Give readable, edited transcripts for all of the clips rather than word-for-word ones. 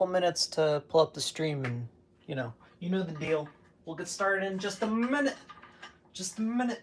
couple minutes to pull up the stream, and you know the deal. We'll get started in just a minute. Just a minute.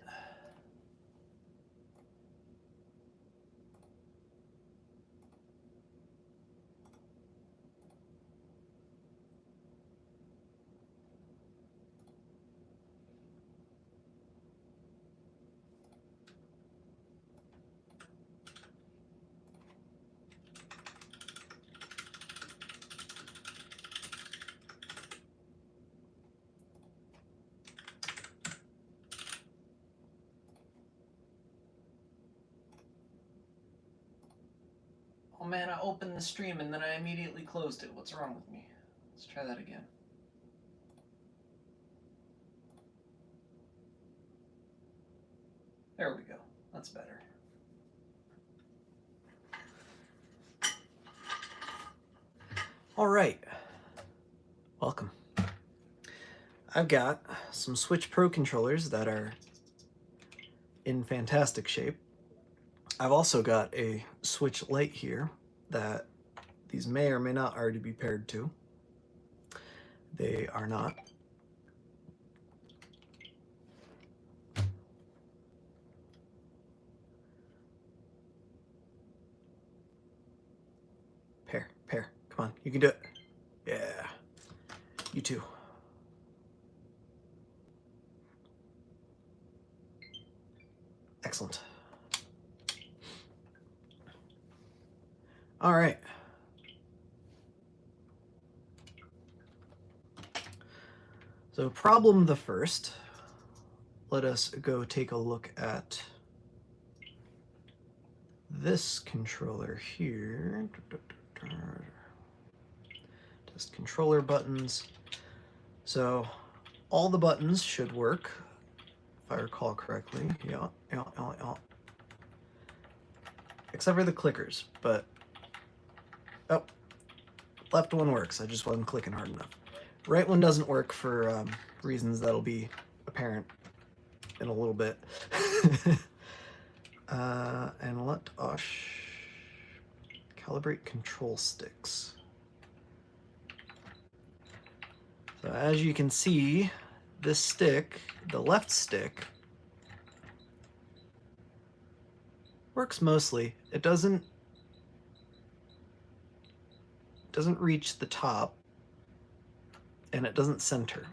Oh man, I opened the stream and then I immediately closed it. What's wrong with me? Let's try that again. There we go. That's better. All right. Welcome. I've got some Switch Pro controllers that are in fantastic shape. I've also got a Switch Lite here that these may or may not already be paired to. They are not. Pair. Come on, you can do it. Yeah. You too. Excellent. All right. So problem the first. Let us go take a look at this controller here. Test controller buttons. So all the buttons should work, if I recall correctly. Yeah. Except for the clickers, but oh, left one works. I just wasn't clicking hard enough. Right one doesn't work for reasons that'll be apparent in a little bit. And let us calibrate control sticks. So as you can see, this stick, the left stick, works mostly. It doesn't reach the top, and it doesn't center.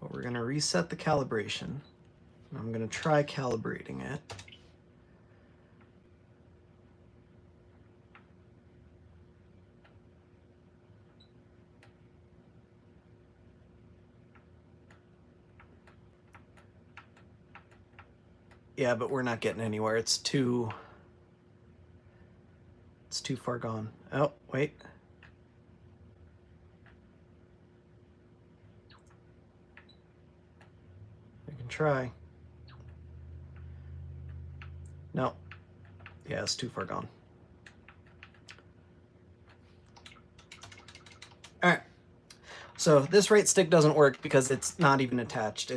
But we're going to reset the calibration. I'm going to try calibrating it. Yeah, but we're not getting anywhere. It's too far gone. Oh, wait. I can try. No. Yeah, it's too far gone. All right. So this right stick doesn't work because it's not even attached.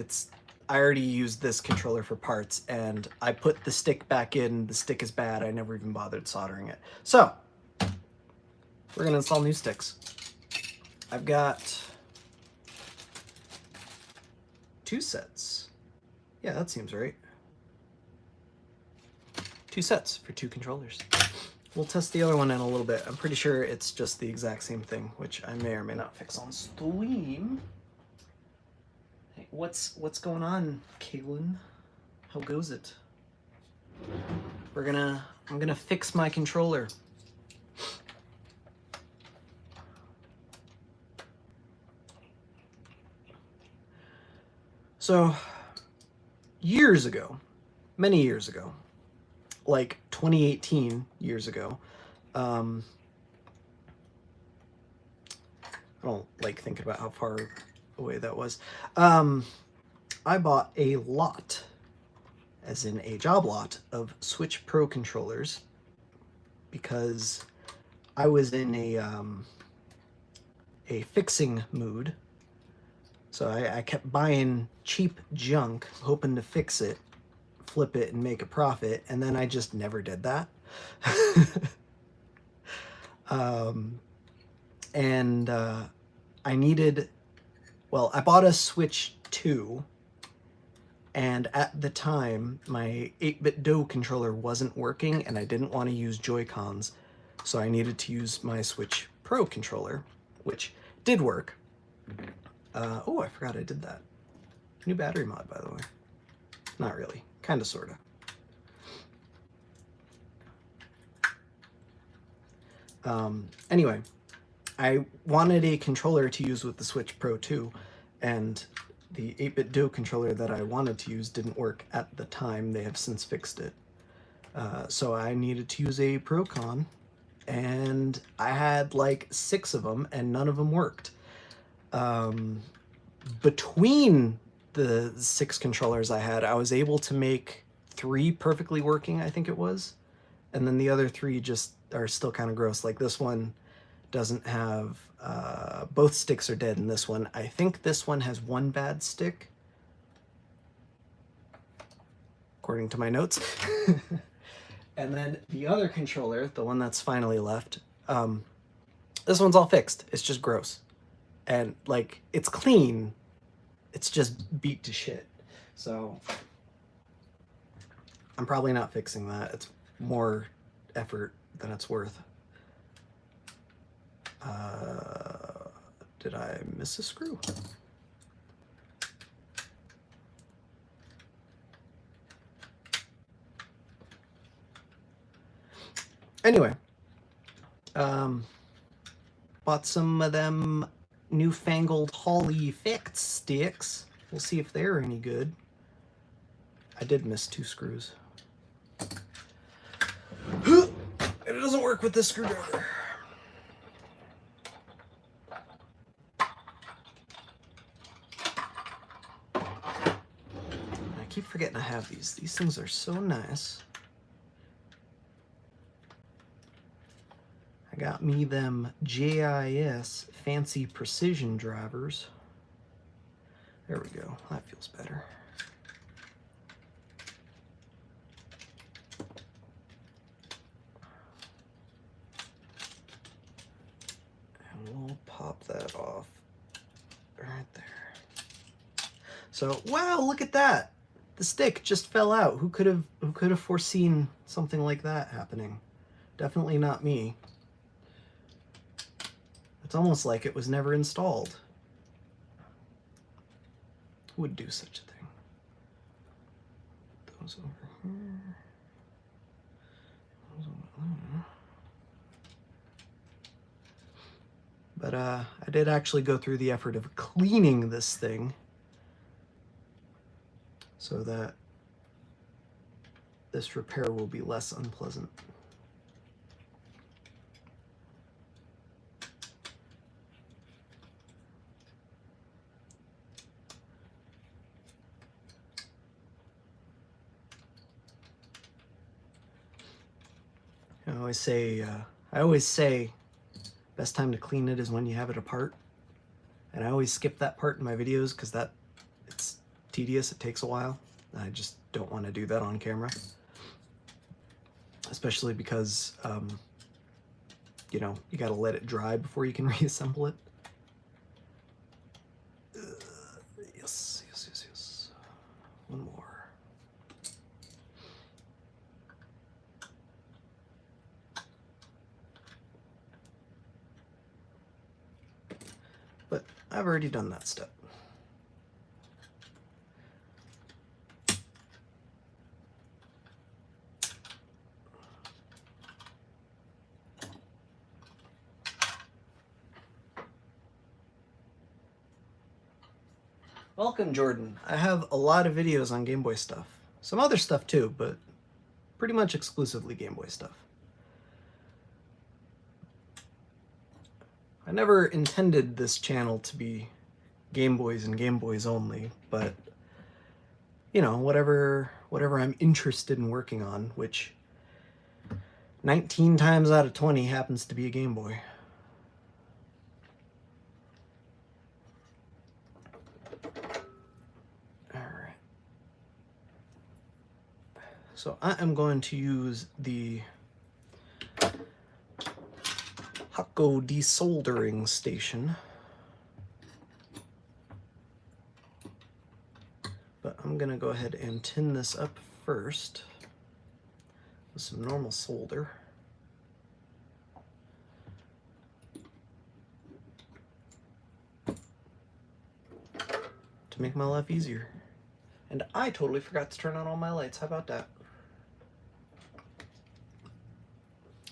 I already used this controller for parts, and I put the stick back in. The stick is bad. I never even bothered soldering it. So we're gonna install new sticks. I've got 2 sets. Yeah, that seems right. 2 sets for 2 controllers. We'll test the other one in a little bit. I'm pretty sure it's just the exact same thing, which I may or may not fix on stream. Hey, what's going on, Kaylin? How goes it? I'm gonna fix my controller. So, years ago, many years ago, like 2018 years ago, I don't like thinking about how far away that was. I bought a lot, as in a job lot, of Switch Pro controllers because I was in a fixing mood. So I kept buying cheap junk, hoping to fix it, flip it, and make a profit, and then I just never did that. And I needed, well, I bought a Switch 2, and at the time, my 8-bit Do controller wasn't working, and I didn't want to use Joy-Cons, so I needed to use my Switch Pro controller, which did work. Oh, I forgot I did that. New battery mod, by the way. Not really. Kind of, sort of. Anyway, I wanted a controller to use with the Switch Pro 2, and the 8-bit Do controller that I wanted to use didn't work at the time. They have since fixed it. So I needed to use a Procon, and I had like 6 of them, and none of them worked. Between the 6 controllers I had, I was able to make 3 perfectly working, I think it was. And then the other 3 just are still kind of gross. Like this one doesn't have, both sticks are dead in this one. I think this one has 1 bad stick, according to my notes. And then the other controller, the one that's finally left, this one's all fixed. It's just gross. And like, it's clean, it's just beat to shit. So I'm probably not fixing that. It's more effort than it's worth. Did I miss a screw? Anyway, bought some of them newfangled Holly fixed sticks. We'll see if they're any good. I did miss 2 screws. And it doesn't work with this screwdriver. I keep forgetting I have these. These things are so nice. I got me them JIS fancy precision drivers. There we go. That feels better. And we'll pop that off right there. So, wow, look at that. The stick just fell out. Who could have foreseen something like that happening? Definitely not me. It's almost like it was never installed. Who would do such a thing? Those over here. Those over there. But I did actually go through the effort of cleaning this thing so that this repair will be less unpleasant. I always say best time to clean it is when you have it apart. And I always skip that part in my videos because it's tedious, it takes a while. I just don't want to do that on camera. Especially because, you know, you gotta let it dry before you can reassemble it. Yes. One more. But I've already done that step. Welcome, Jordan. I have a lot of videos on Game Boy stuff. Some other stuff too, but pretty much exclusively Game Boy stuff. I never intended this channel to be Game Boys and Game Boys only, but you know, whatever I'm interested in working on, which 19 times out of 20 happens to be a Game Boy. Alright. So I am going to use the Hakko desoldering station. But I'm gonna go ahead and tin this up first with some normal solder. To make my life easier. And I totally forgot to turn on all my lights. How about that?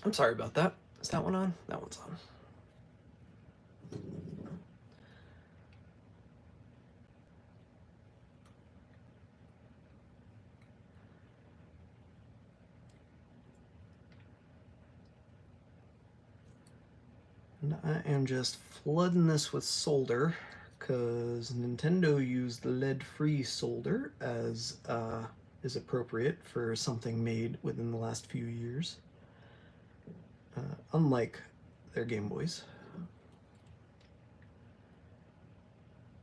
I'm sorry about that. Is that one on? That one's on. And I am just flooding this with solder because Nintendo used lead-free solder as is appropriate for something made within the last few years, unlike their Game Boys.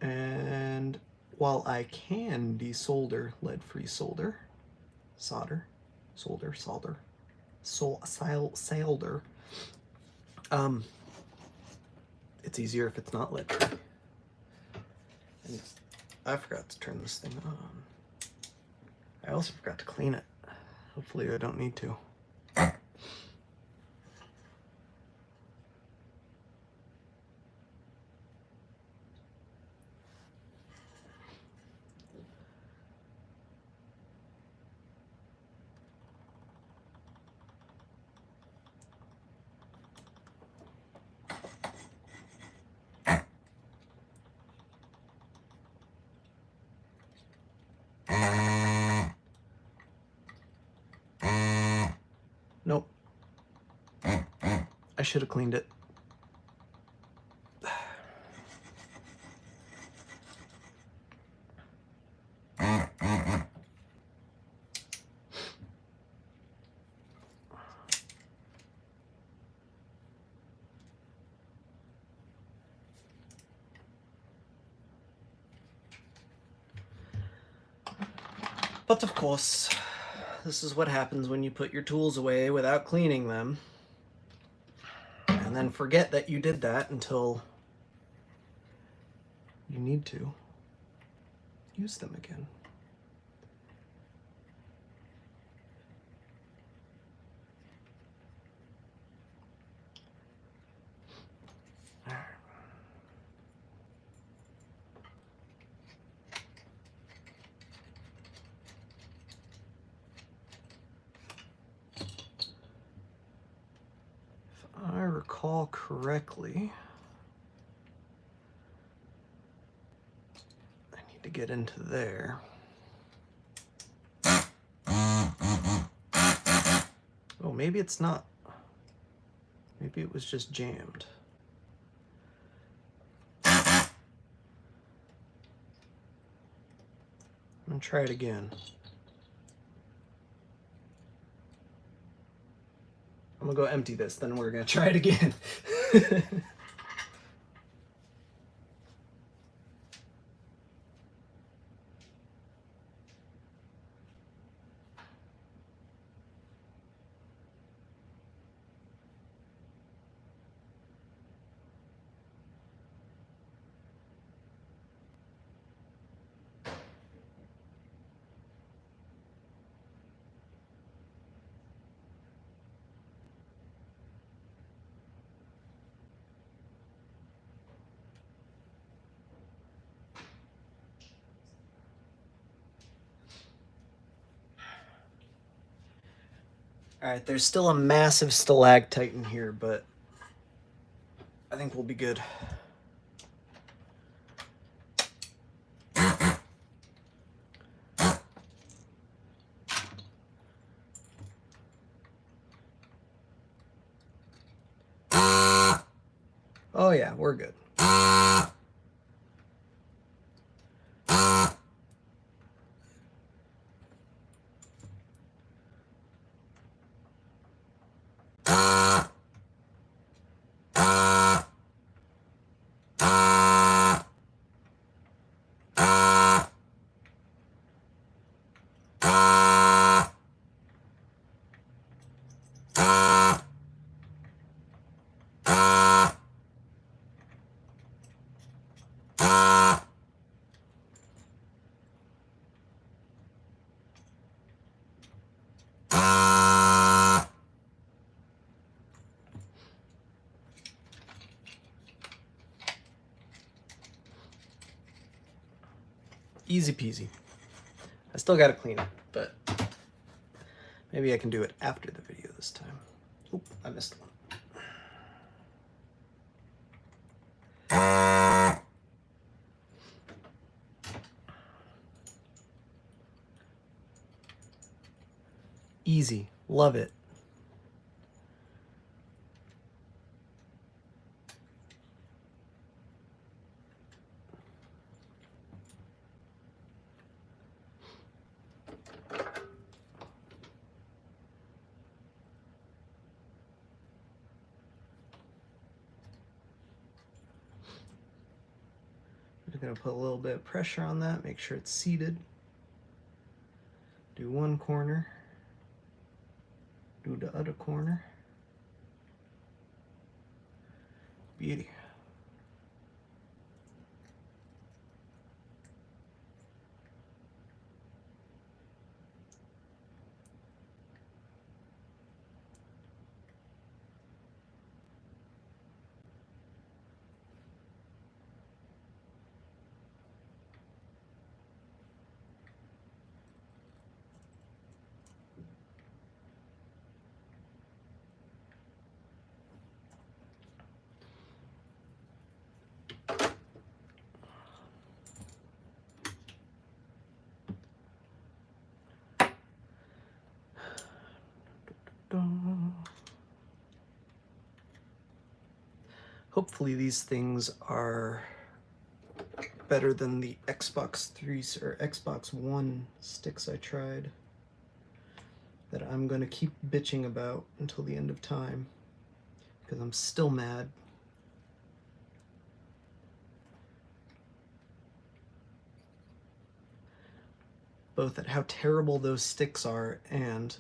And while I can desolder lead-free solder, solder, it's easier if it's not lead-free. And I forgot to turn this thing on. I also forgot to clean it. Hopefully I don't need to. Nope. I should have cleaned it. But of course, this is what happens when you put your tools away without cleaning them, and then forget that you did that until you need to use them again. If I recall correctly, I need to get into there. Oh, maybe it's not. Maybe it was just jammed. I'm gonna try it again. I'm gonna go empty this, then we're gonna try it again. All right, there's still a massive stalactite in here, but I think we'll be good. Oh yeah, we're good. Easy peasy. I still gotta clean it, but maybe I can do it after the video this time. Oop, I missed one. Easy. Love it. I'm going to put a little bit of pressure on that, make sure it's seated. Do one corner. Do the other corner. Beauty. Hopefully these things are better than the Xbox 3 or Xbox One sticks I tried that I'm going to keep bitching about until the end of time because I'm still mad. Both at how terrible those sticks are and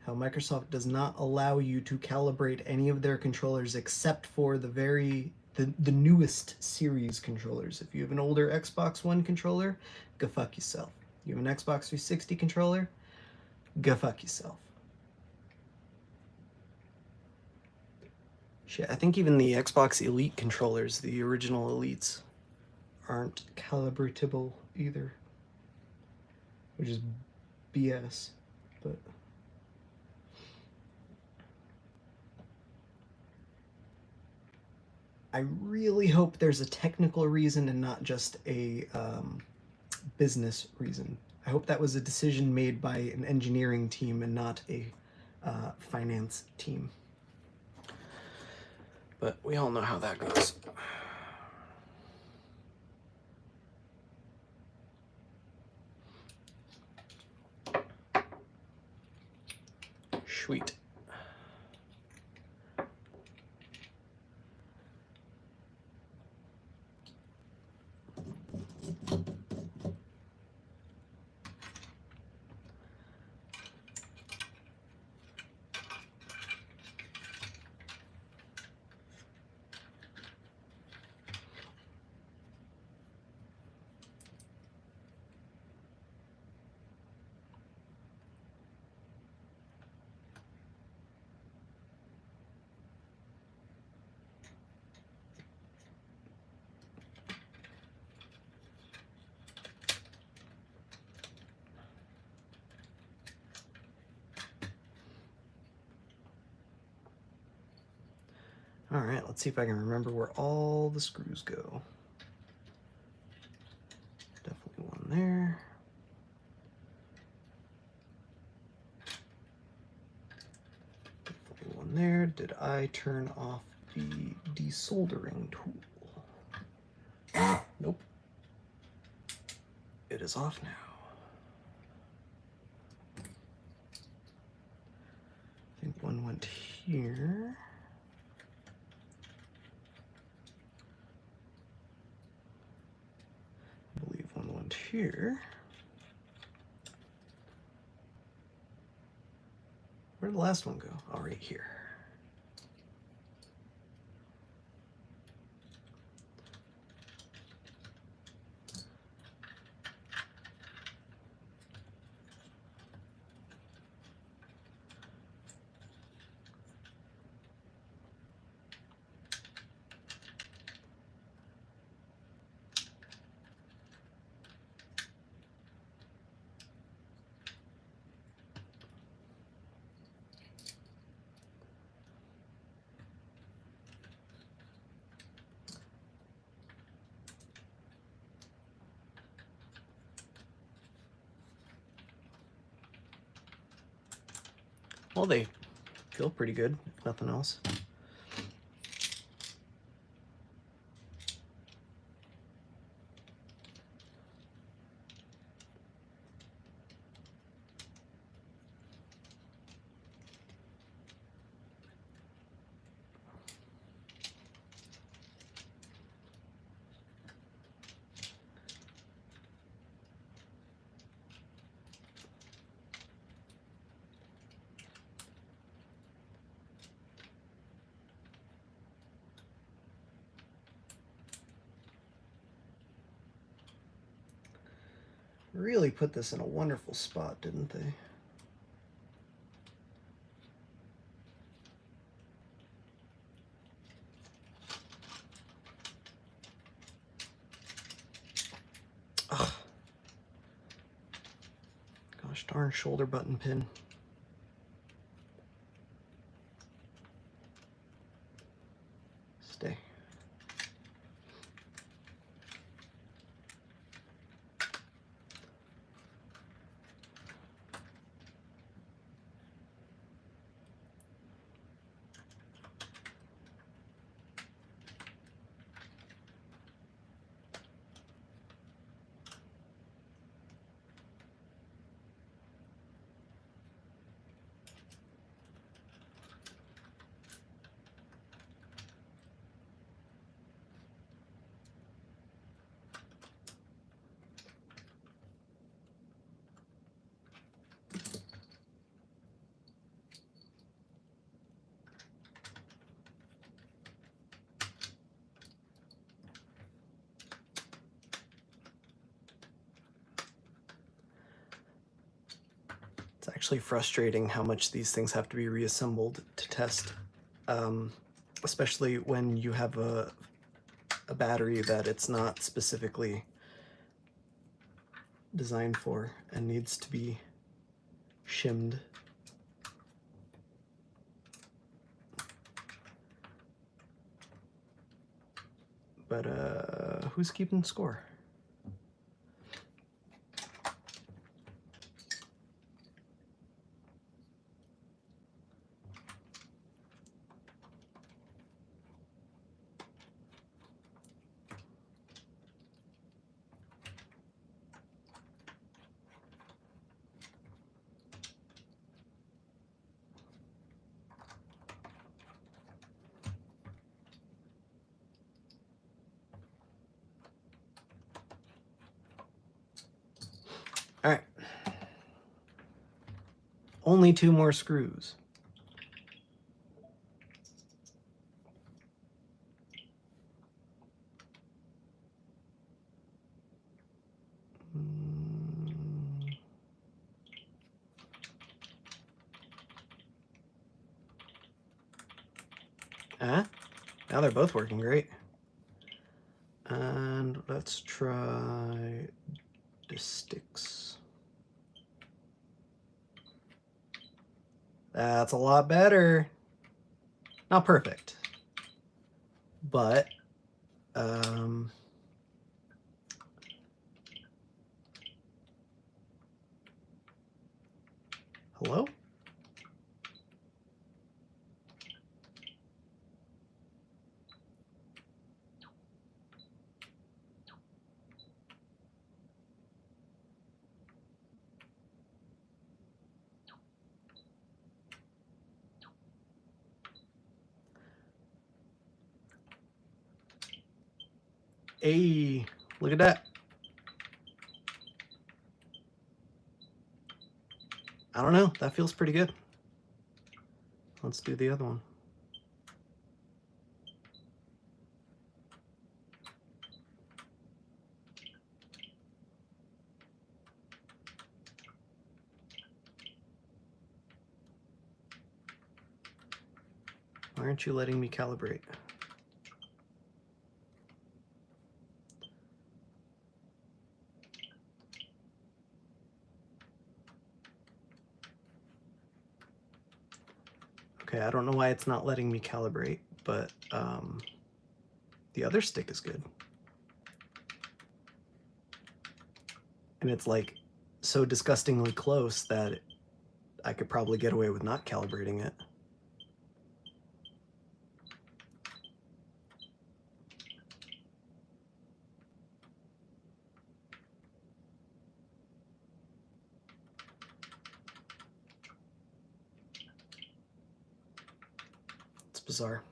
how Microsoft does not allow you to calibrate any of their controllers except for the newest series controllers. If you have an older Xbox One controller, go fuck yourself. You have an Xbox 360 controller, go fuck yourself. Shit, I think even the Xbox Elite controllers, the original Elites, aren't calibratable either, which is BS, but... I really hope there's a technical reason and not just a business reason. I hope that was a decision made by an engineering team and not a finance team. But we all know how that goes. Sweet. All right, let's see if I can remember where all the screws go. Definitely one there. Definitely one there. Did I turn off the desoldering tool? Nope. It is off now. I think one went here. I believe one went here. Where did the last one go? Oh, right here. Well, they feel pretty good, if nothing else. Really put this in a wonderful spot, didn't they? Ugh. Gosh darn shoulder button pin. Stay. It's actually frustrating how much these things have to be reassembled to test, especially when you have a battery that it's not specifically designed for and needs to be shimmed. But who's keeping score? All right. Only 2 more screws. Now they're both working great. And let's try the sticks. That's a lot better. Not perfect, but hello? Hey, look at that. I don't know, that feels pretty good. Let's do the other one. Why aren't you letting me calibrate? Okay, I don't know why it's not letting me calibrate, but the other stick is good. And it's like so disgustingly close that I could probably get away with not calibrating it. It's bizarre.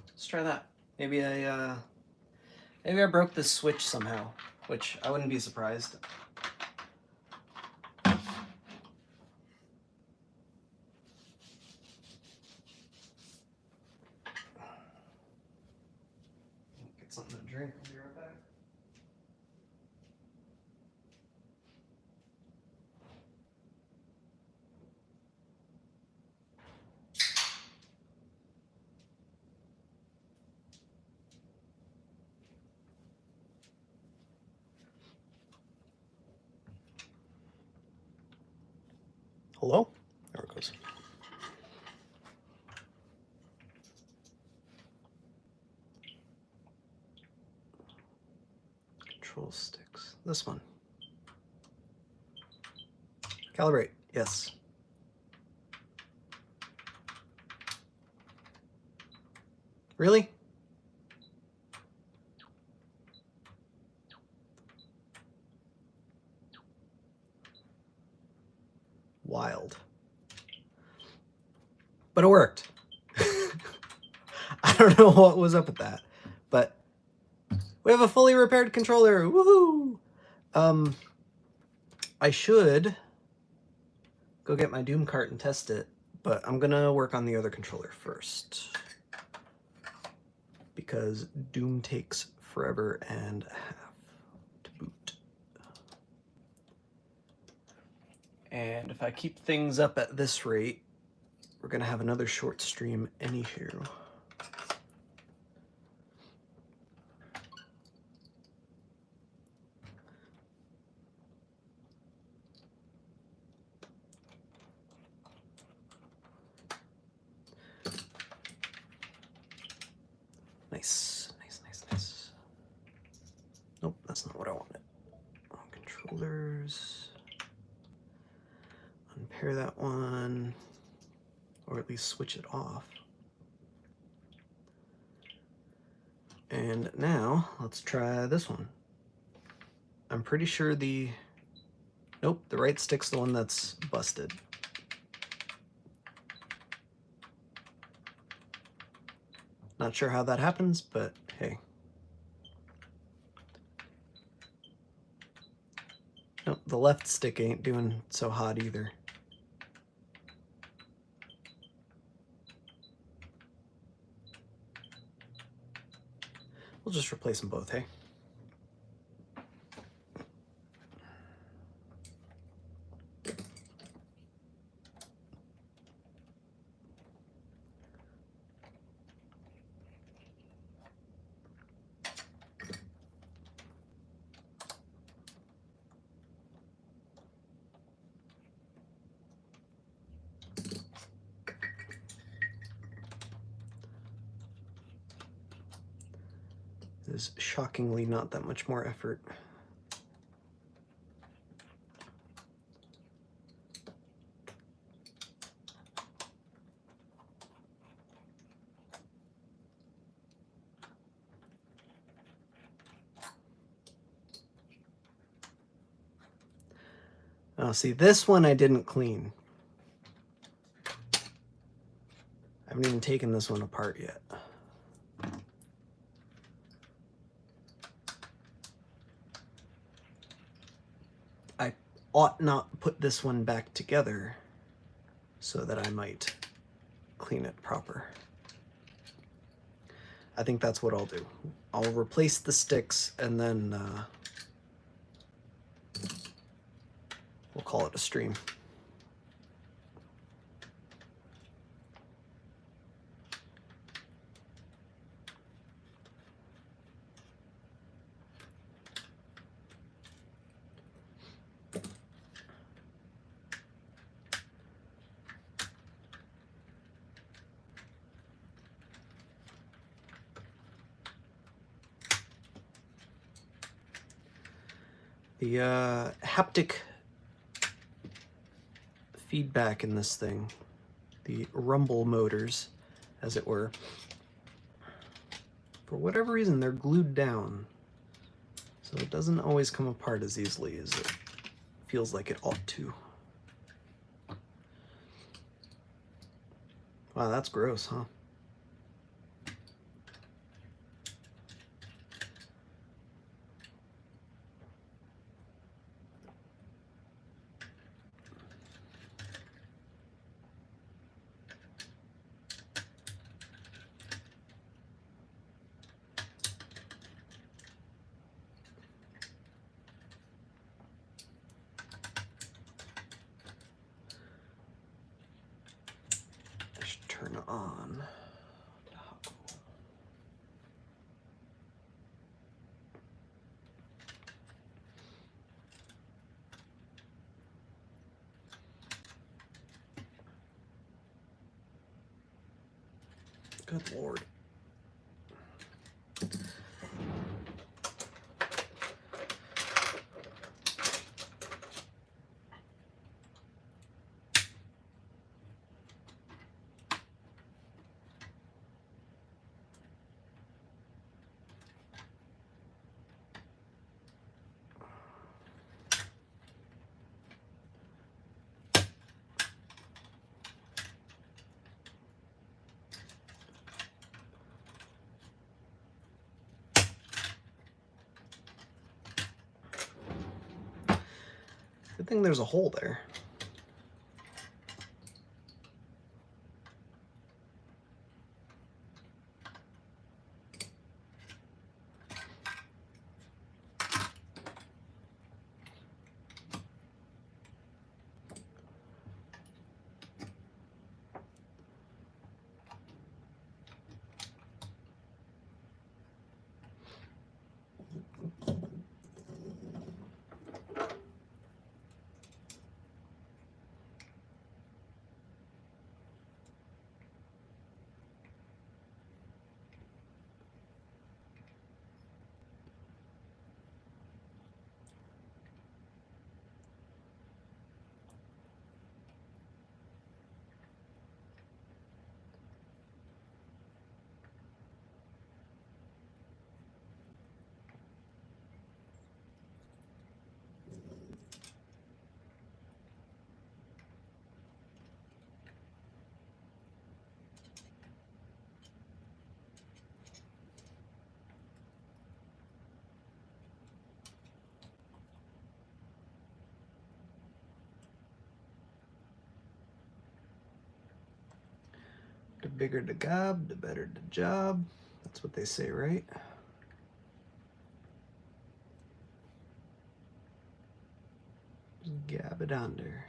Let's try that. Maybe I broke this switch somehow, which I wouldn't be surprised. Get something to drink. I'll be right back. Hello? There it goes. Control sticks. This one. Calibrate. Yes. Really? Wild. But it worked. I don't know what was up with that, but we have a fully repaired controller. Woohoo! I should go get my Doom cart and test it, but I'm gonna work on the other controller first because Doom takes forever and a half to boot. And if I keep things up at this rate, we're gonna have another short stream anywho. Nice, nice, nice, nice. Nope, that's not what I wanted. Controllers. Unpair that one, or at least switch it off. And now let's try this one. I'm pretty sure nope, the right stick's the one that's busted. Not sure how that happens, but hey. Nope, the left stick ain't doing so hot either. We'll just replace them both, hey? Is shockingly not that much more effort. Oh, see, this one I didn't clean. I haven't even taken this one apart yet. I ought not put this one back together so that I might clean it proper. I think that's what I'll do. I'll replace the sticks and then we'll call it a stream. The haptic feedback in this thing, the rumble motors, as it were, for whatever reason, they're glued down. So it doesn't always come apart as easily as it feels like it ought to. Wow, that's gross, huh? Turn on. Good Lord. Good thing there's a hole there. The bigger the gob, the better the job. That's what they say, right? Just gab it under.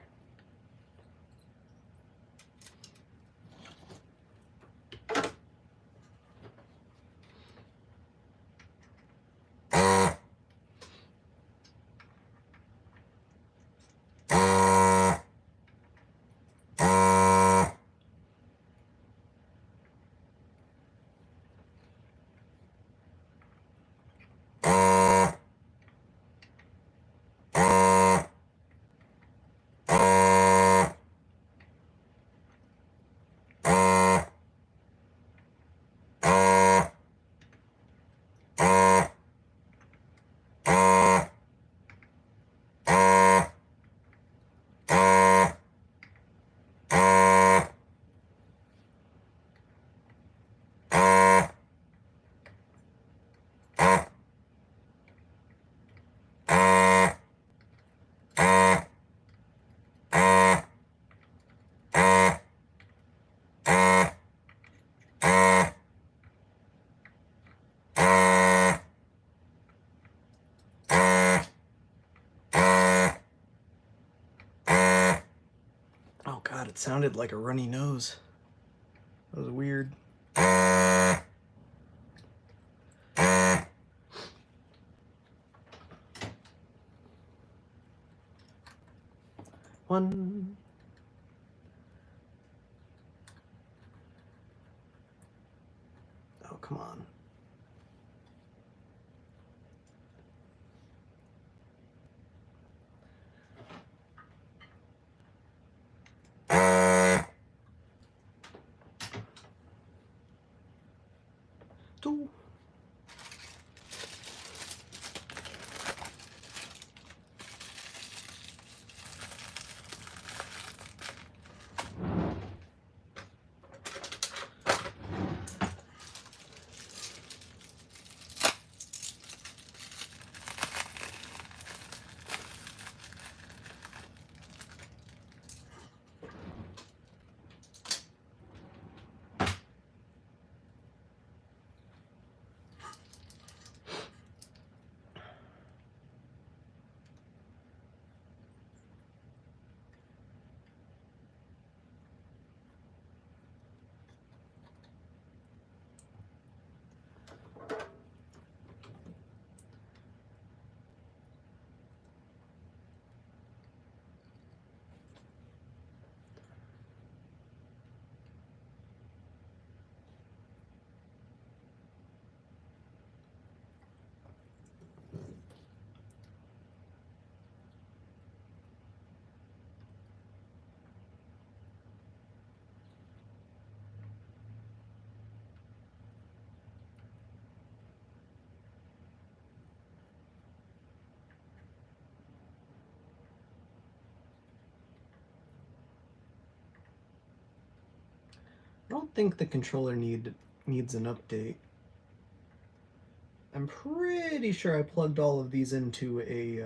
Oh God, it sounded like a runny nose. That was weird. One. Oh, come on. don't think the controller needs an update. I'm pretty sure I plugged all of these into a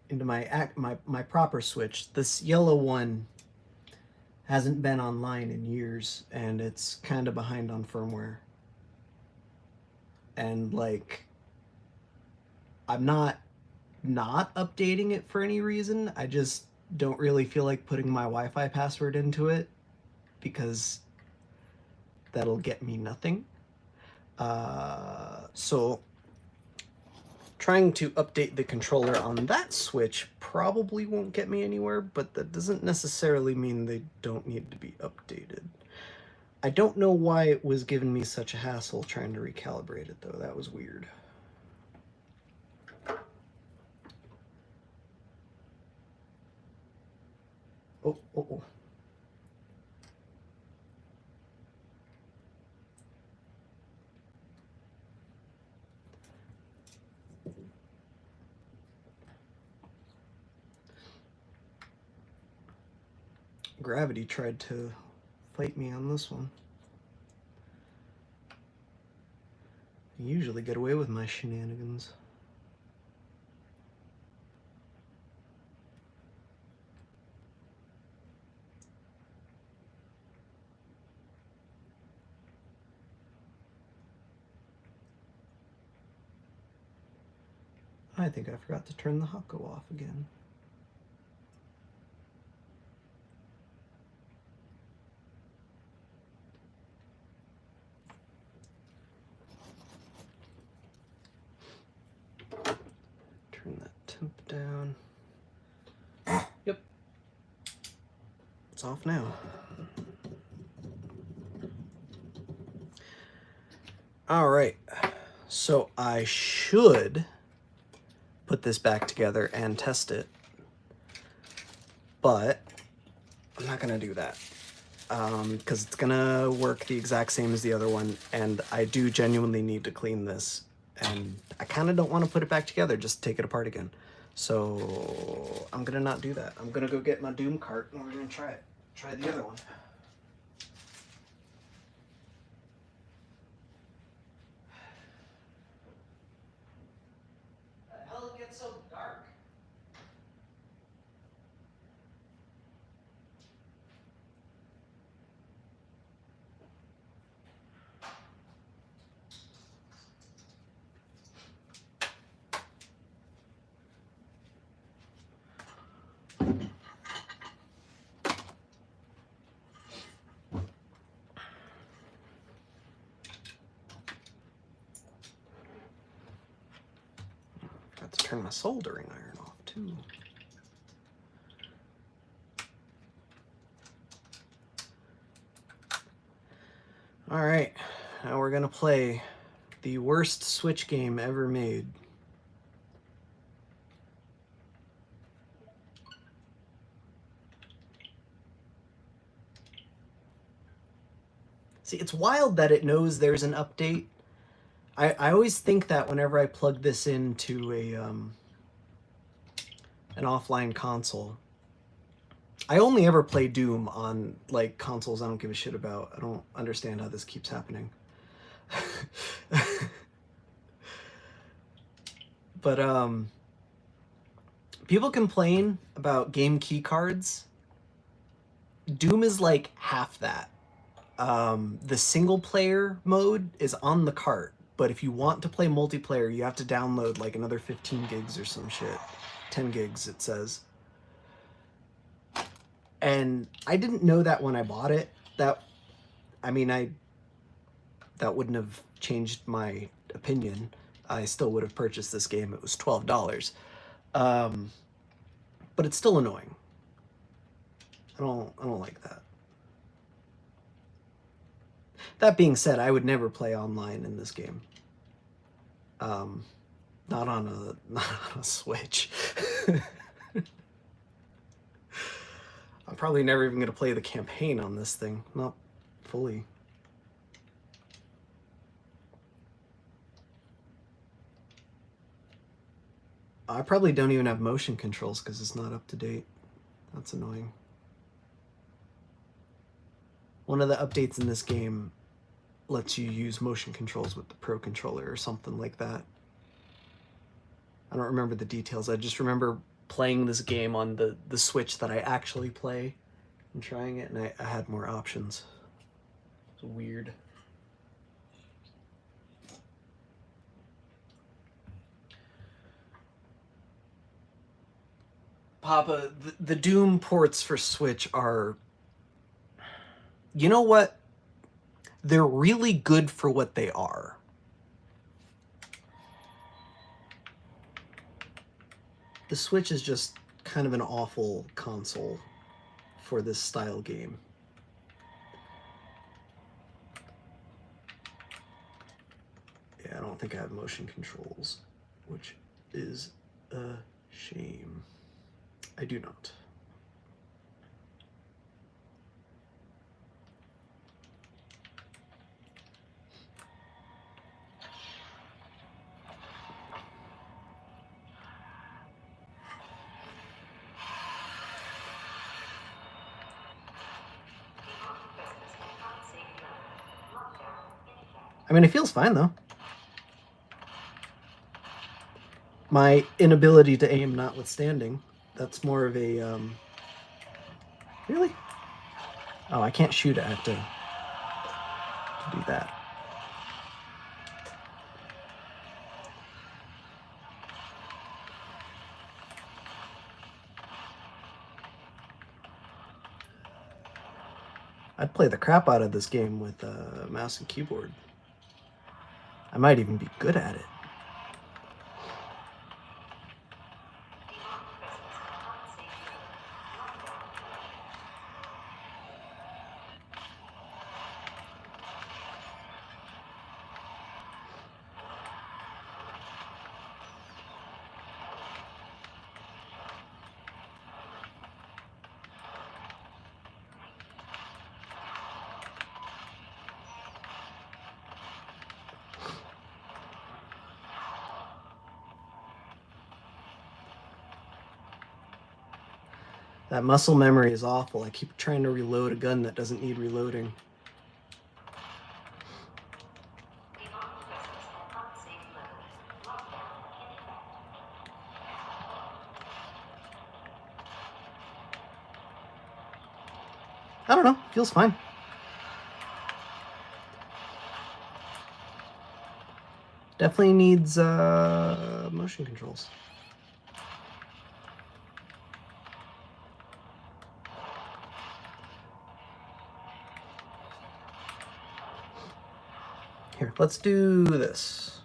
into my proper Switch. This yellow one hasn't been online in years, and it's kind of behind on firmware. And like, I'm not updating it for any reason. I just don't really feel like putting my Wi-Fi password into it because that'll get me nothing. So trying to update the controller on that Switch probably won't get me anywhere, but that doesn't necessarily mean they don't need to be updated. I don't know why it was giving me such a hassle trying to recalibrate it, though. That was weird. Oh. Gravity tried to fight me on this one. I usually get away with my shenanigans. I think I forgot to turn the Hako off again. Turn that temp down. Yep. It's off now. All right. So I should put this back together and test it, but I'm not gonna do that because it's gonna work the exact same as the other one, and I do genuinely need to clean this, and I kind of don't want to put it back together, just take it apart again. So I'm gonna not do that. I'm gonna go get my Doom cart and we're gonna try the other one. The hell it gets so dark? Got to turn my soldering iron off too. All right, now we're gonna play the worst Switch game ever made. See, it's wild that it knows there's an update. I always think that whenever I plug this into an offline console. I only ever play Doom on like consoles I don't give a shit about. I don't understand how this keeps happening. But people complain about game key cards. Doom is like half that. The single player mode is on the cart, but if you want to play multiplayer, you have to download like another 15 gigs or some shit. 10 gigs, it says. And I didn't know that when I bought it. That wouldn't have changed my opinion. I still would have purchased this game. It was $12. But it's still annoying. I don't like that. That being said, I would never play online in this game. Not on a Switch. I'm probably never even going to play the campaign on this thing. Not fully. I probably don't even have motion controls because it's not up to date. That's annoying. One of the updates in this game lets you use motion controls with the Pro Controller or something like that. I don't remember the details. I just remember playing this game on the Switch that I actually play and trying it, and I had more options. It's weird. Papa, the Doom ports for Switch are... You know what? They're really good for what they are. The Switch is just kind of an awful console for this style game. Yeah, I don't think I have motion controls, which is a shame. I do not. I mean, it feels fine, though. My inability to aim notwithstanding, that's more of a... Really? Oh, I can't shoot it. I have to do that. I'd play the crap out of this game with a mouse and keyboard. I might even be good at it. That muscle memory is awful. I keep trying to reload a gun that doesn't need reloading. I don't know. Feels fine. Definitely needs motion controls. Here, let's do this.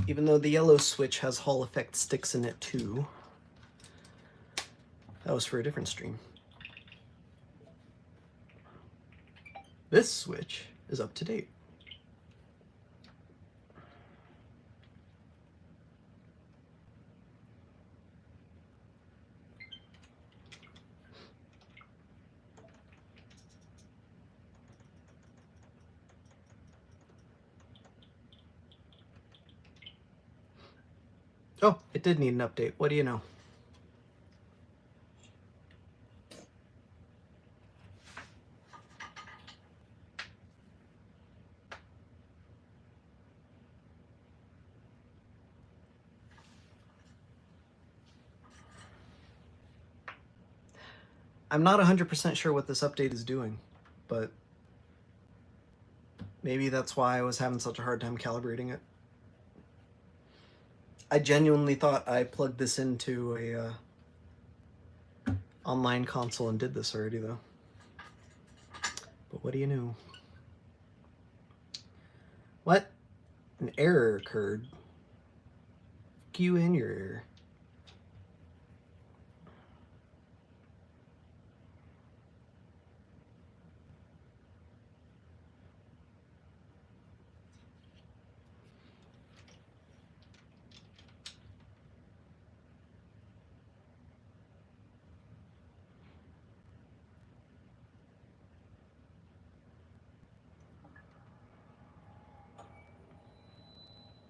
Even though the yellow switch has Hall effect sticks in it too. That was for a different stream. This switch is up to date. Oh, it did need an update. What do you know? I'm not 100% sure what this update is doing, but maybe that's why I was having such a hard time calibrating it. I genuinely thought I plugged this into a online console and did this already, though. But what do you know? What? An error occurred. Fuck you and your error.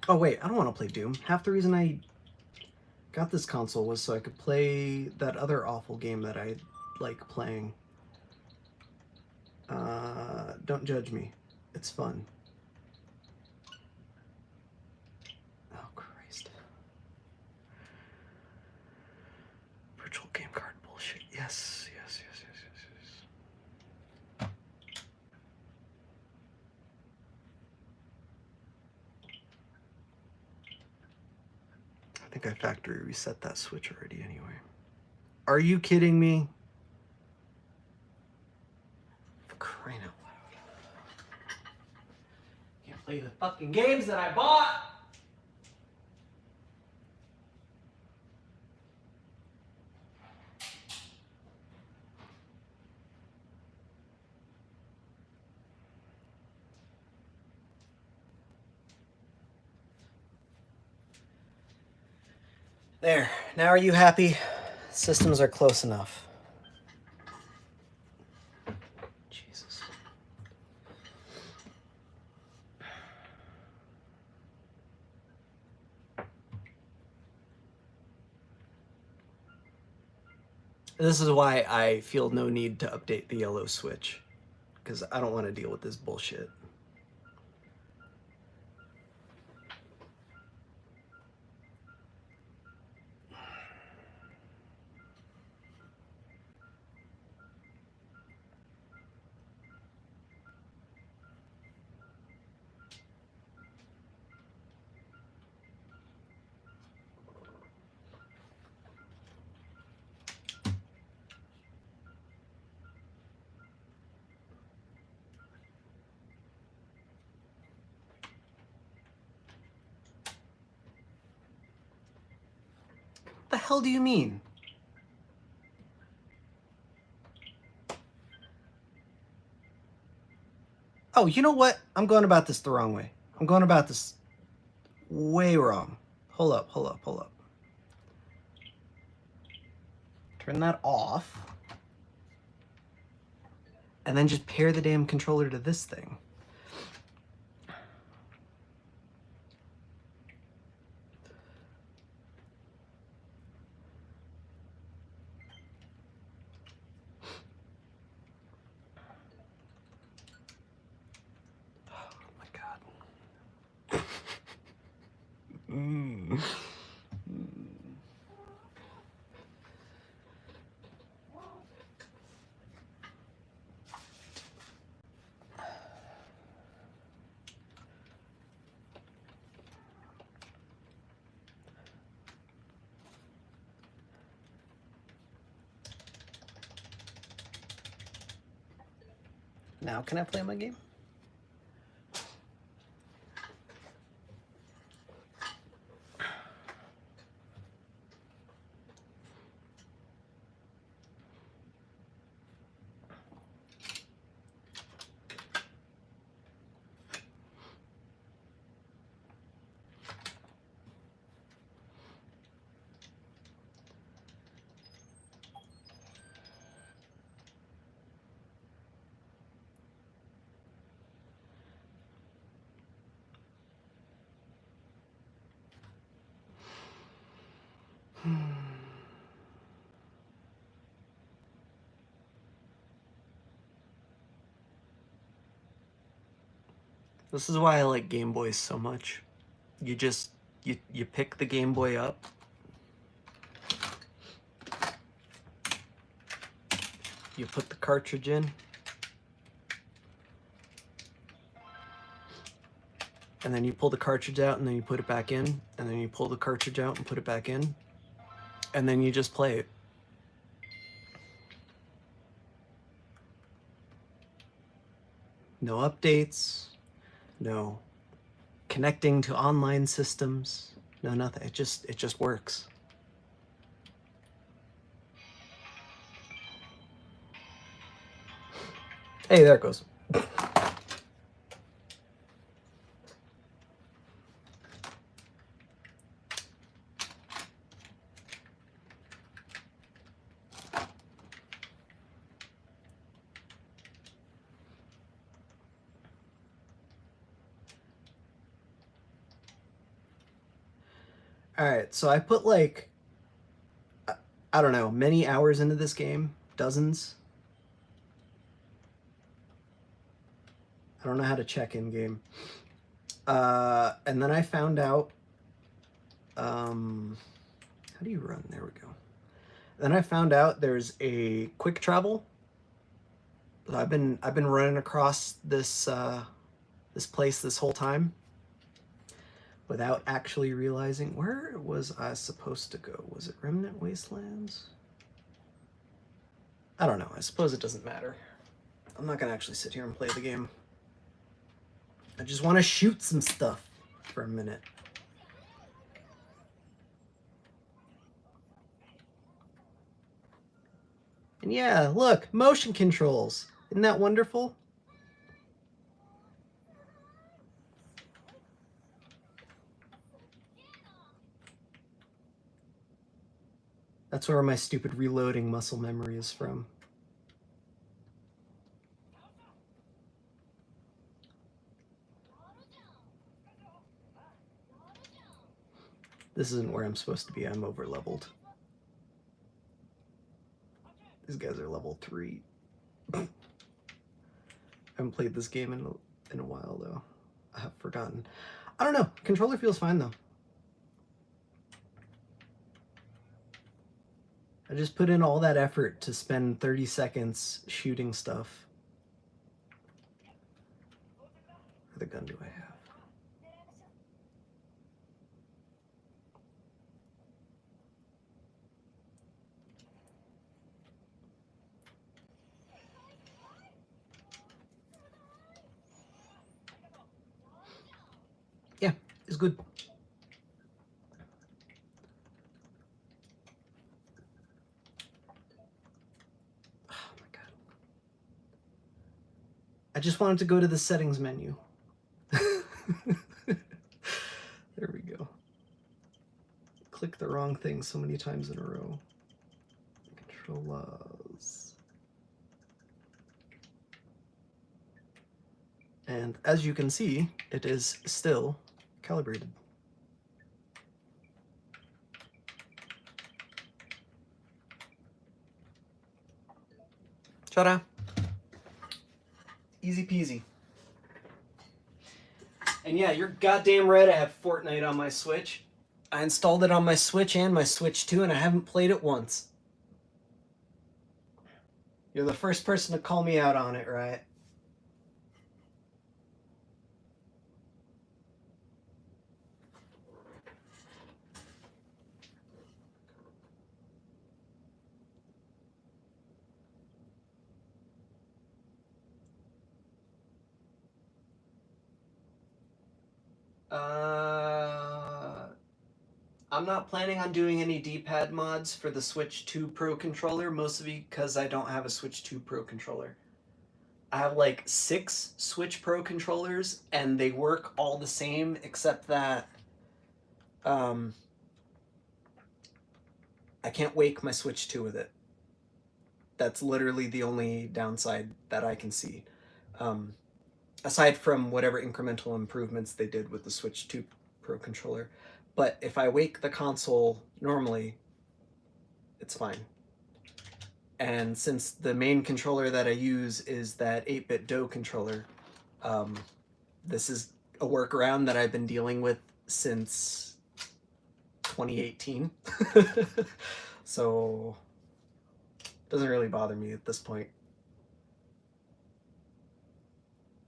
Oh wait, I don't want to play Doom. Half the reason I got this console was so I could play that other awful game that I like playing. Don't judge me. It's fun. Oh, Christ. Virtual game card bullshit. Yes, yes, yes, yes, yes, yes. I think I factory reset that switch already anyway. Are you kidding me? For crying out loud. Can't play the fucking games that I bought! There. Now are you happy? Systems are close enough. Jesus. This is why I feel no need to update the yellow switch, because I don't want to deal with this bullshit. What the hell do you mean? Oh, you know what? I'm going about this the wrong way. I'm going about this way wrong. Hold up, hold up, hold up. Turn that off. And then just pair the damn controller to this thing. Oh my God. Now can I play my game? This is why I like Game Boys so much. You just, you pick the Game Boy up. You put the cartridge in. And then you pull the cartridge out and then you put it back in. And then you pull the cartridge out and put it back in. And then you just play it. No updates. No connecting to online systems. No nothing. It just works. Hey, there it goes. Alright, so I put like, I don't know, many hours into this game. Dozens. I don't know how to check in game. And then I found out, how do you run? There we go. Then I found out there's a quick travel. I've been running across this this place this whole time without actually realizing. Where was I supposed to go? Was it Remnant Wastelands? I don't know. I suppose it doesn't matter. I'm not gonna actually sit here and play the game. I just want to shoot some stuff for a minute. And yeah, look, motion controls. Isn't that wonderful? That's where my stupid reloading muscle memory is from. This isn't where I'm supposed to be. I'm over leveled. These guys are level 3. I haven't played this game in a while though. I have forgotten. I don't know. Controller feels fine though. I just put in all that effort to spend 30 seconds shooting stuff. What other gun do I have? Yeah, it's good. Oh my god. I just wanted to go to the settings menu. There we go. Click the wrong thing so many times in a row. Controllers. And as you can see, it is still calibrated. Ta-da! Easy peasy. And yeah, you're goddamn right, I have Fortnite on my Switch. I installed it on my Switch and my Switch 2, and I haven't played it once. You're the first person to call me out on it, right? I'm not planning on doing any D-pad mods for the Switch 2 Pro controller, mostly because I don't have a Switch 2 Pro controller. I have like 6 Switch Pro controllers, and they work all the same, except that I can't wake my Switch 2 with it. That's literally the only downside that I can see. Aside from whatever incremental improvements they did with the Switch 2 Pro controller. But if I wake the console normally, it's fine. And since the main controller that I use is that 8-bit DOE controller, this is a workaround that I've been dealing with since 2018. So it doesn't really bother me at this point.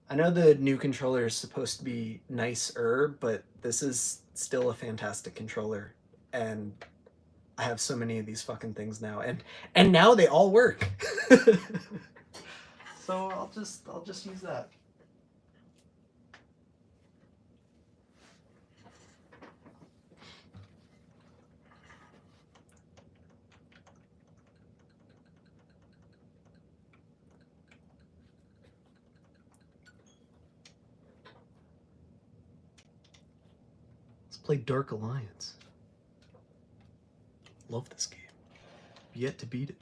I know the new controller is supposed to be nicer, but this is still a fantastic controller, and I have so many of these fucking things now, and now they all work. So I'll just use that. Let's play Dark Alliance. Love this game. Yet to beat it.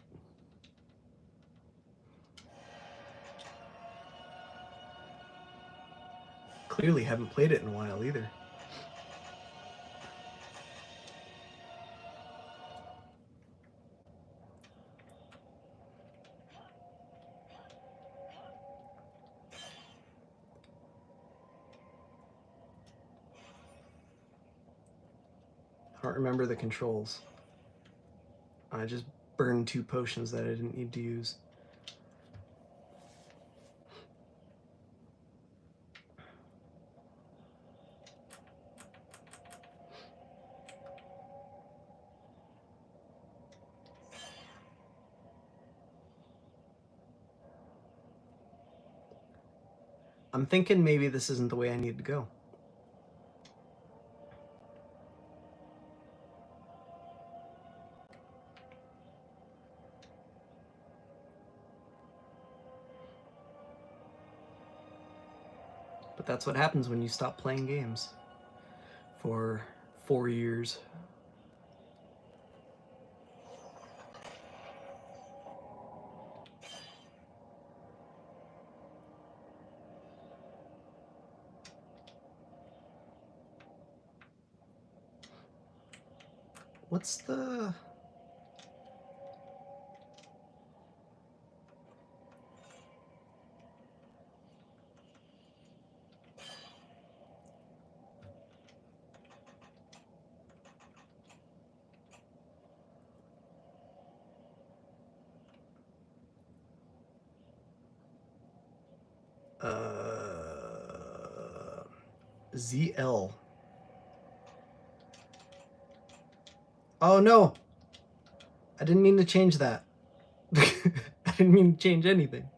Clearly haven't played it in a while either. I don't remember the controls. I just burned 2 potions that I didn't need to use. I'm thinking maybe this isn't the way I need to go. But that's what happens when you stop playing games for 4 years. What's the... ZL. Oh no! I didn't mean to change that. I didn't mean to change anything.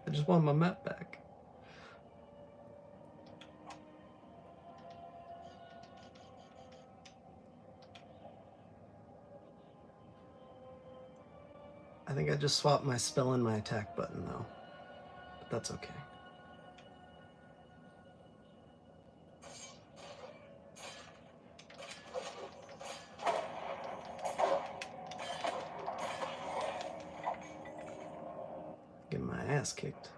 I just want my map back. I think I just swapped my spell and my attack button though. But that's okay. Getting my ass kicked.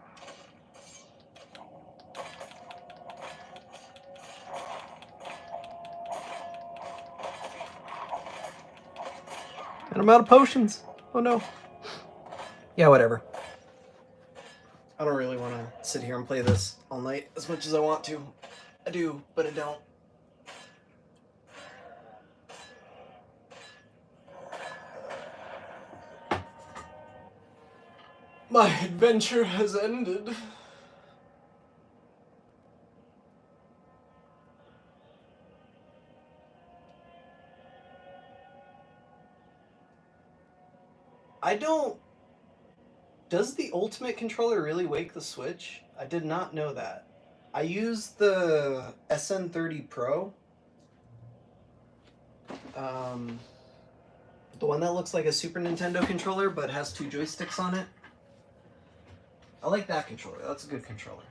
And I'm out of potions. Oh no. Yeah, whatever. I don't really want to sit here and play this all night as much as I want to. I do, but I don't. My adventure has ended. I don't... Does the Ultimate controller really wake the Switch? I did not know that. I used the SN30 Pro. The one that looks like a Super Nintendo controller but has 2 joysticks on it. I like that controller. That's a good controller.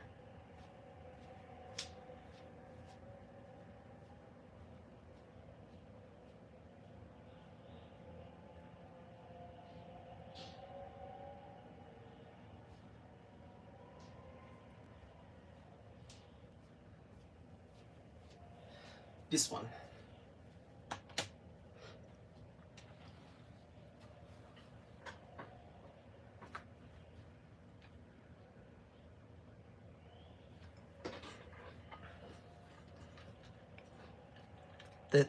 This one.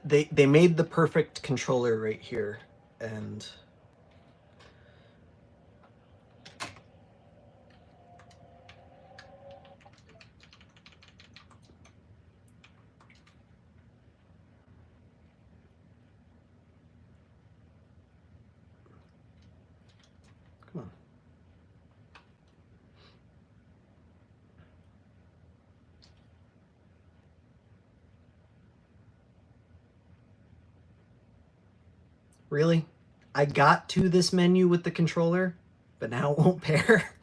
They made the perfect controller right here, and come on. Really? I got to this menu with the controller, but now it won't pair.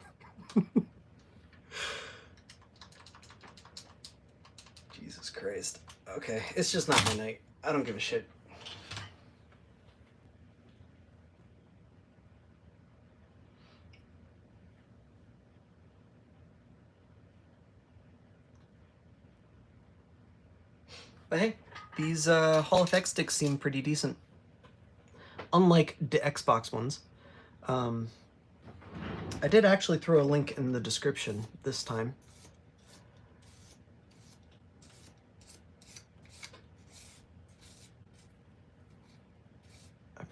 Jesus Christ. Okay, it's just not my night. I don't give a shit. But hey, these Hall effect sticks seem pretty decent. Unlike the Xbox ones. I did actually throw a link in the description this time.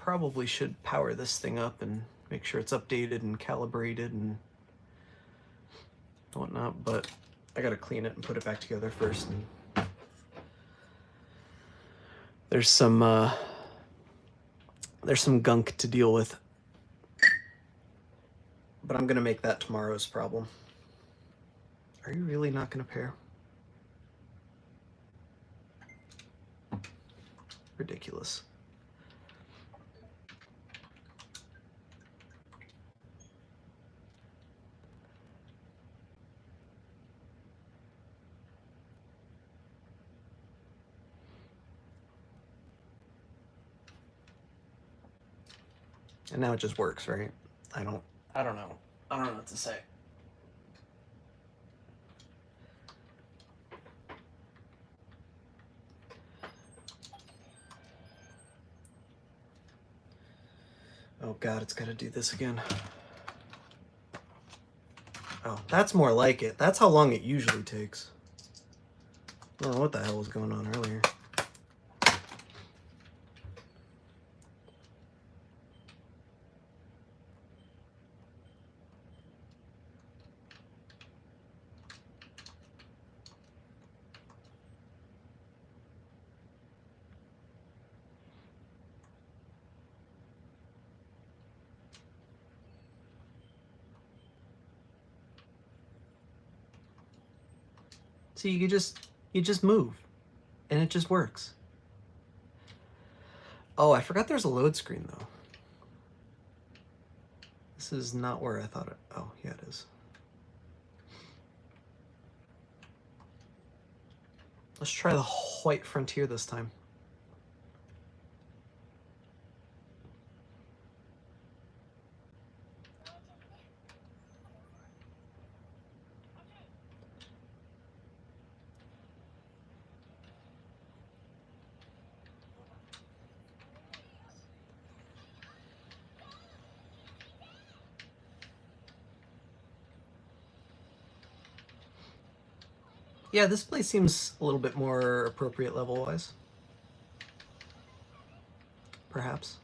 probably should power this thing up and make sure it's updated and calibrated and whatnot, but I gotta clean it and put it back together first. And there's some gunk to deal with, but I'm gonna make that tomorrow's problem. Are you really not gonna pair? Ridiculous. And now it just works, right? I don't know. I don't know what to say. Oh God, it's got to do this again. Oh, that's more like it. That's how long it usually takes. I don't know what the hell was going on earlier. See, you just move, and it just works. Oh, I forgot there's a load screen though. This is not where I thought it. Oh, yeah, it is. Let's try the white frontier this time. Yeah, this place seems a little bit more appropriate level-wise. Perhaps.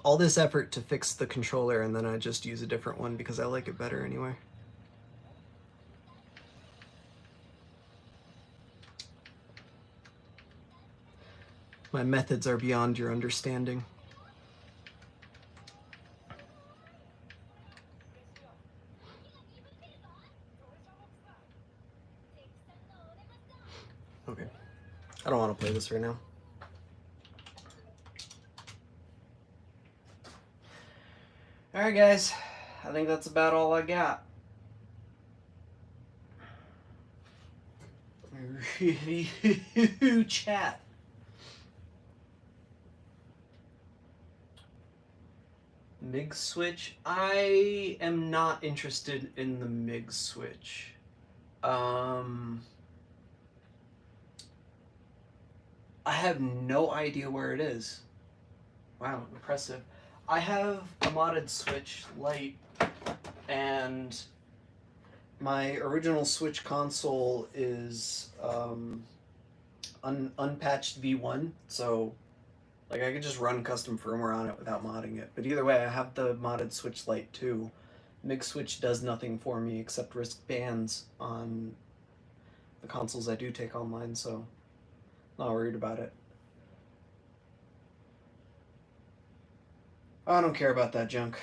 All this effort to fix the controller, and then I just use a different one because I like it better anyway. My methods are beyond your understanding. Okay. I don't want to play this right now. Alright guys, I think that's about all I got. Chat. MIG switch? I am not interested in the MIG switch. I have no idea where it is. Wow, impressive. I have a modded Switch Lite, and my original Switch console is unpatched V1, so like I could just run custom firmware on it without modding it. But either way, I have the modded Switch Lite too. MIG switch does nothing for me except risk bans on the consoles I do take online, so not worried about it. I don't care about that junk.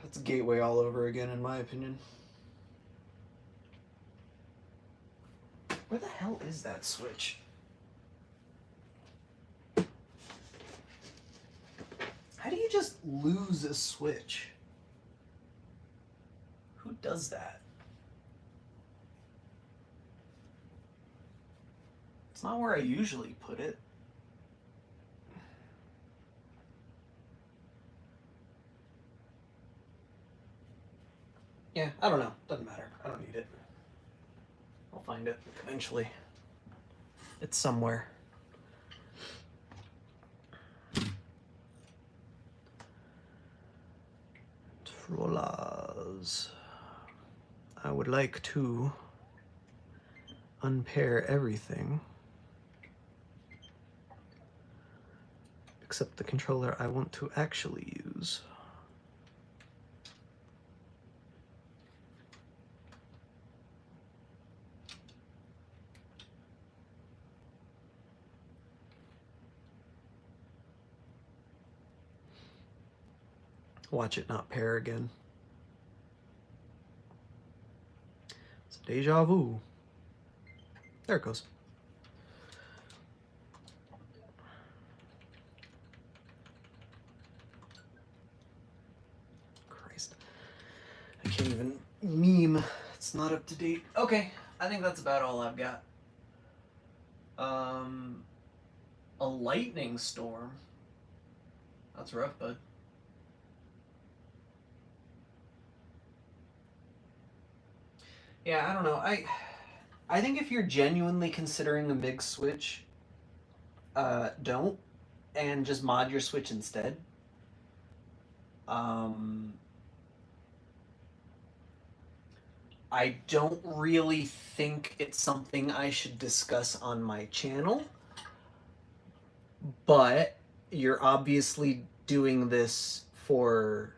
It's a gateway all over again, in my opinion. Where the hell is that switch? How do you just lose a switch? Who does that? It's not where I usually put it. Yeah, I don't know. Doesn't matter. I don't need it. I'll find it eventually. It's somewhere. Trollers. I would like to unpair everything except the controller I want to actually use. Watch it not pair again. It's deja vu. There it goes. Christ. I can't even meme. It's not up to date. Okay, I think that's about all I've got. A lightning storm. That's rough, bud. Yeah, I don't know. I think if you're genuinely considering a MIG switch, don't, and just mod your switch instead. I don't really think it's something I should discuss on my channel, but you're obviously doing this for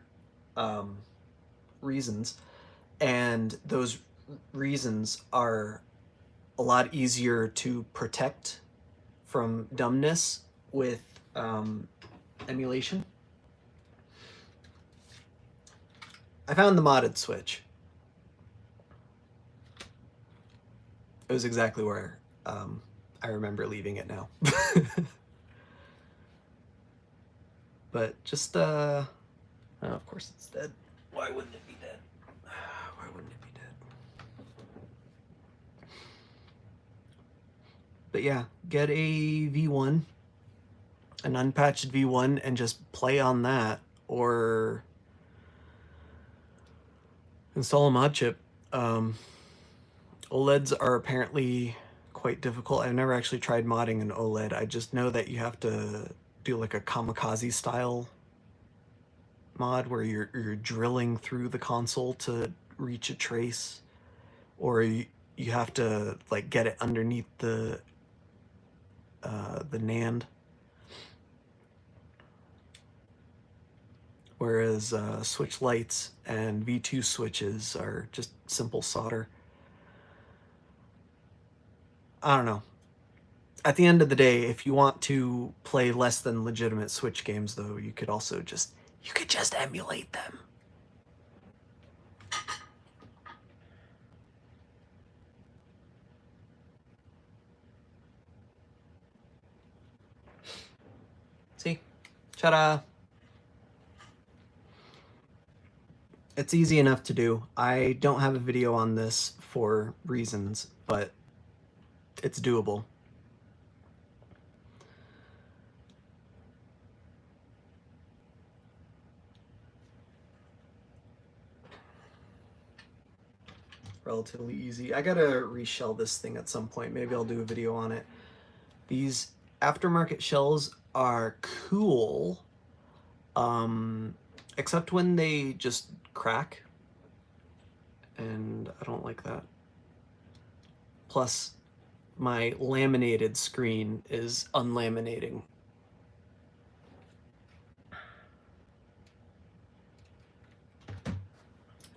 reasons, and those reasons are a lot easier to protect from dumbness with emulation. I found the modded switch. It was exactly where I remember leaving it now. But just, oh, of course it's dead. Why wouldn't it be dead? Why wouldn't it be dead? But yeah, get a V1, an unpatched V1, and just play on that, or install a mod chip. OLEDs are apparently quite difficult. I've never actually tried modding an OLED. I just know that you have to do like a kamikaze style mod where you're drilling through the console to reach a trace, or you have to like get it underneath the NAND. Whereas switch lights and V2 switches are just simple solder. I don't know. At the end of the day, if you want to play less than legitimate Switch games, though, you could also just emulate them. See? Ta-da! It's easy enough to do. I don't have a video on this for reasons, but it's doable. Relatively easy. I gotta reshell this thing at some point. Maybe I'll do a video on it. These aftermarket shells are cool, except when they just crack, and I don't like that. Plus, my laminated screen is unlaminating.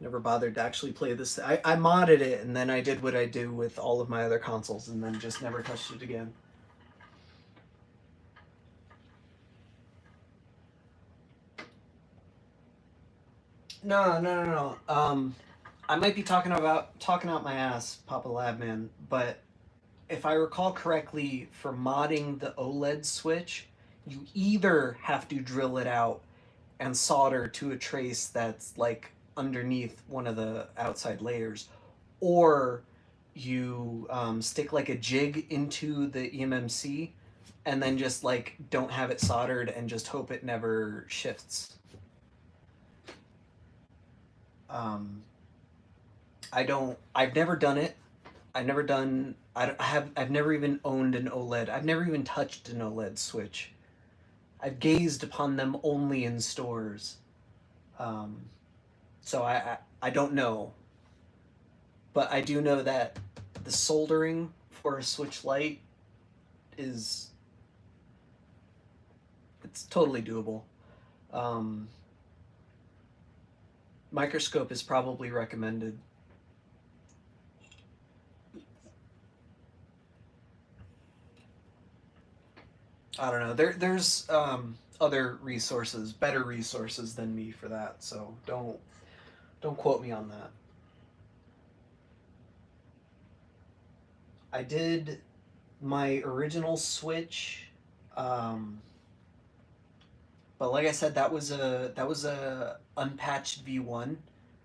Never bothered to actually play this. I modded it, and then I did what I do with all of my other consoles, and then just never touched it again. No. I might be talking out my ass, Papa Labman, but if I recall correctly, for modding the OLED switch, you either have to drill it out and solder to a trace that's like underneath one of the outside layers, or you stick like a jig into the eMMC and then just like don't have it soldered and just hope it never shifts. I've never done it. I've never even owned an OLED. I've never even touched an OLED Switch. I've gazed upon them only in stores. So I don't know. But I do know that the soldering for a Switch Lite it's totally doable. Microscope is probably recommended. I don't know. There's other resources, better resources than me for that. So don't quote me on that. I did my original Switch, but like I said, that was a unpatched V1,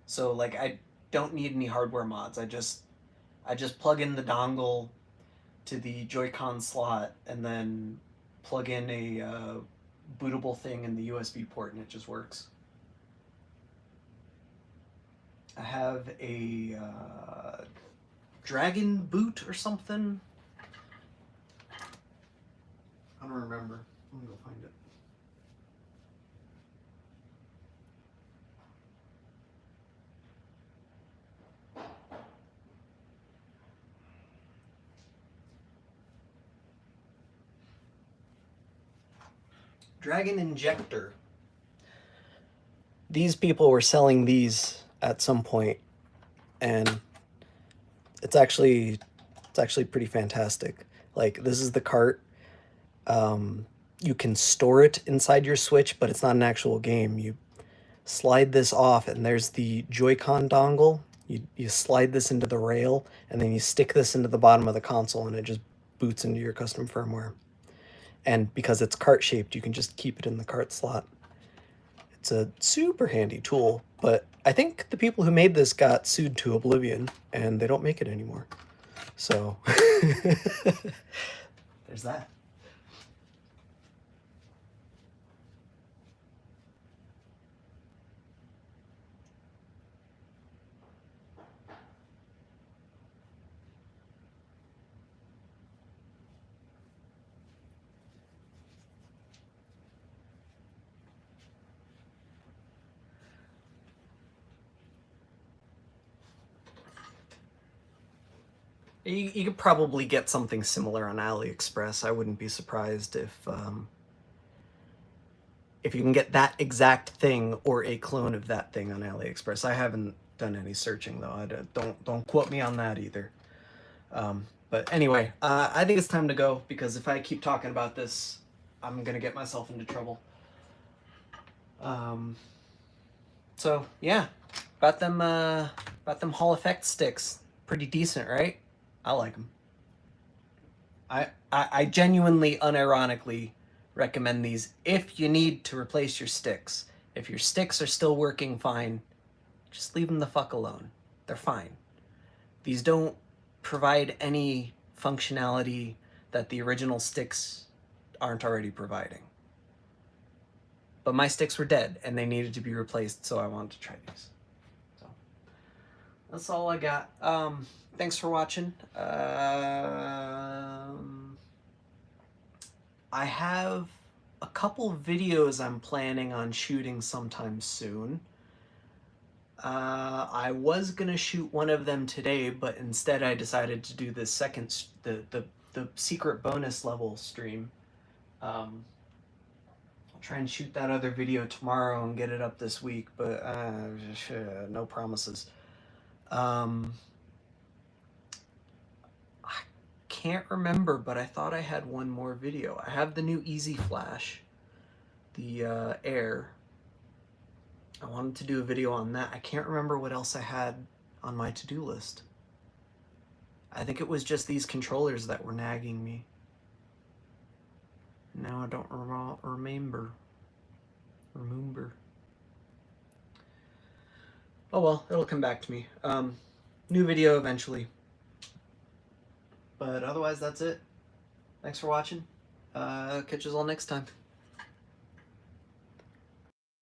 so like I don't need any hardware mods. I just plug in the dongle to the Joy-Con slot and then plug in a bootable thing in the USB port, and it just works. I have a Dragon boot or something. I don't remember. I'm gonna go find it. Dragon Injector. These people were selling these at some point, and it's actually pretty fantastic. Like, this is the cart. You can store it inside your Switch, but it's not an actual game. You slide this off, and there's the Joy-Con dongle. You slide this into the rail, and then you stick this into the bottom of the console, and it just boots into your custom firmware. And because it's cart-shaped, you can just keep it in the cart slot. It's a super handy tool, but I think the people who made this got sued to oblivion, and they don't make it anymore. So, there's that. You could probably get something similar on AliExpress. I wouldn't be surprised if you can get that exact thing or a clone of that thing on AliExpress. I haven't done any searching though. Don't quote me on that either. But anyway, I think it's time to go, because if I keep talking about this, I'm gonna get myself into trouble. So yeah, about them Hall Effect sticks. Pretty decent, right? I like them. I genuinely, unironically recommend these if you need to replace your sticks. If your sticks are still working fine, just leave them the fuck alone. They're fine. These don't provide any functionality that the original sticks aren't already providing. But my sticks were dead and they needed to be replaced, so I wanted to try these. So that's all I got. Thanks for watching. I have a couple videos I'm planning on shooting sometime soon. I was gonna shoot one of them today, but instead I decided to do the secret bonus level stream. I'll try and shoot that other video tomorrow and get it up this week, but no promises. I can't remember, but I thought I had one more video. I have the new Easy Flash, the Air. I wanted to do a video on that. I can't remember what else I had on my to-do list. I think it was just these controllers that were nagging me. Now I don't remember. Oh well, it'll come back to me. New video eventually. But otherwise, that's it. Thanks for watching. Catch us all next time.